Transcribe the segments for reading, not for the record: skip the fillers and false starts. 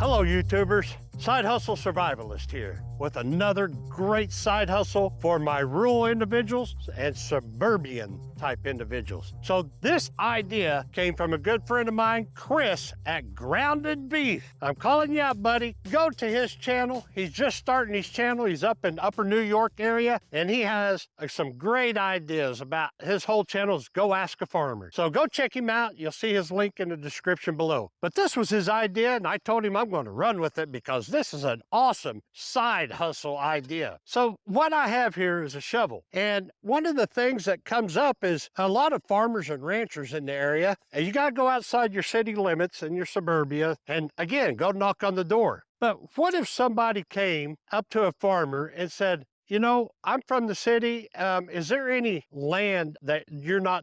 Hello, YouTubers. Side Hustle Survivalist here with another great side hustle for my rural individuals and suburban type individuals. So this idea came from a good friend of mine, Chris at Grounded Beef. I'm calling you out, buddy. Go to his channel. He's just starting his channel. He's up in Upper New York area, and he has some great ideas about his whole channel is Go Ask a Farmer. So go check him out. You'll see his link in the description below. But this was his idea, and I told him I'm going to run with it because this is an awesome side hustle idea. So what I have here is a shovel. And one of the things that comes up is a lot of farmers and ranchers in the area, and you got to go outside your city limits and your suburbia, and again, go knock on the door. But what if somebody came up to a farmer and said, you know, I'm from the city. Is there any land that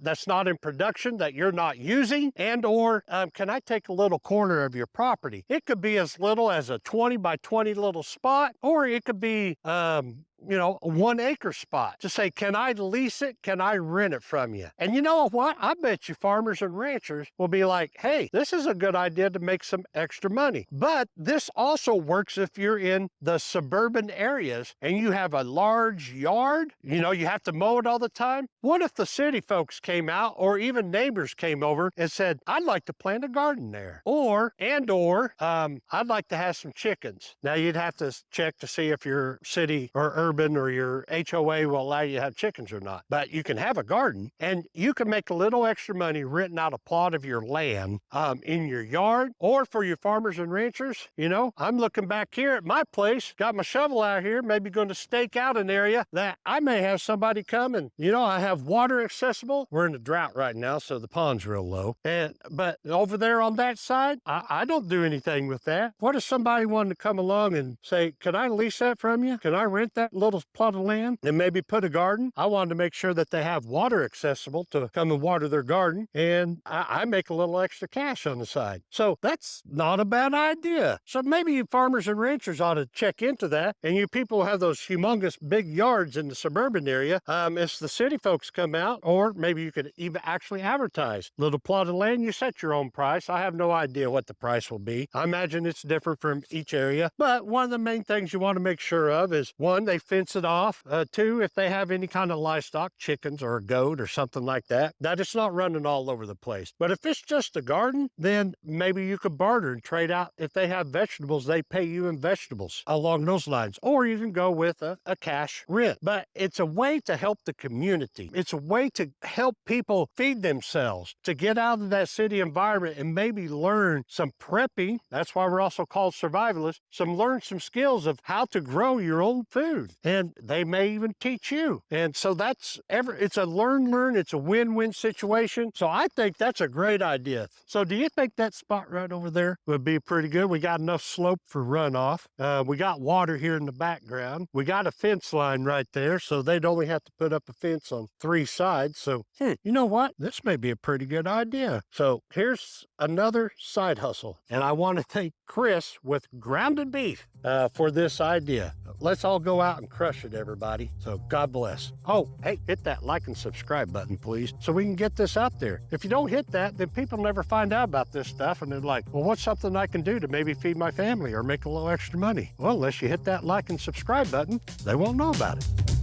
that's not in production that you're not using? And or can I take a little corner of your property? It could be as little as a 20 by 20 little spot, or it could be, you know, a 1 acre spot to say, can I lease it? Can I rent it from you? And you know what? I bet you farmers and ranchers will be like, hey, this is a good idea to make some extra money. But this also works if you're in the suburban areas and you have a large yard, you know, you have to mow it all the time. What if the city folks came out, or even neighbors came over and said, I'd like to plant a garden there, or I'd like to have some chickens. Now you'd have to check to see if your city or urban or your HOA will allow you to have chickens or not. But you can have a garden, and you can make a little extra money renting out a plot of your land in your yard. Or for your farmers and ranchers, you know, I'm looking back here at my place, got my shovel out here, maybe going to stake out an area that I may have somebody come and, you know, I have water accessible. We're in a drought right now, so the pond's real low. But over there on that side, I don't do anything with that. What if somebody wanted to come along and say, can I lease that from you? Can I rent that little plot of land and maybe put a garden? I wanted to make sure that they have water accessible to come and water their garden, and I make a little extra cash on the side. So that's not a bad idea. So maybe you farmers and ranchers ought to check into that, and you people have those humongous big yards in the suburban area. If the city folks come out, or maybe you could even actually advertise little plot of land, you set your own price. I have no idea what the price will be. I imagine it's different from each area, but one of the main things you want to make sure of is, one, they fence it off. Two, if they have any kind of livestock, chickens or a goat or something like that, that it's not running all over the place. But if it's just a garden, then maybe you could barter and trade out. If they have vegetables, they pay you in vegetables along those lines. Or you can go with a cash rent. But it's a way to help the community. It's a way to help people feed themselves, to get out of that city environment and maybe learn some prepping. That's why we're also called survivalists. Learn some skills of how to grow your own food. And they may even teach you. And so it's a learn, it's a win-win situation. So I think that's a great idea. So do you think that spot right over there would be pretty good? We got enough slope for runoff. We got water here in the background. We got a fence line right there, so they'd only have to put up a fence on 3 sides. So, you know what? This may be a pretty good idea. So here's another side hustle. And I want to thank Chris with Grounded Beef for this idea. Let's all go out and crush it, everybody. So God bless. Oh, hey, hit that like and subscribe button, please, so we can get this out there. If you don't hit that, then people never find out about this stuff, and they're like, well, what's something I can do to maybe feed my family or make a little extra money? Well, unless you hit that like and subscribe button, they won't know about it.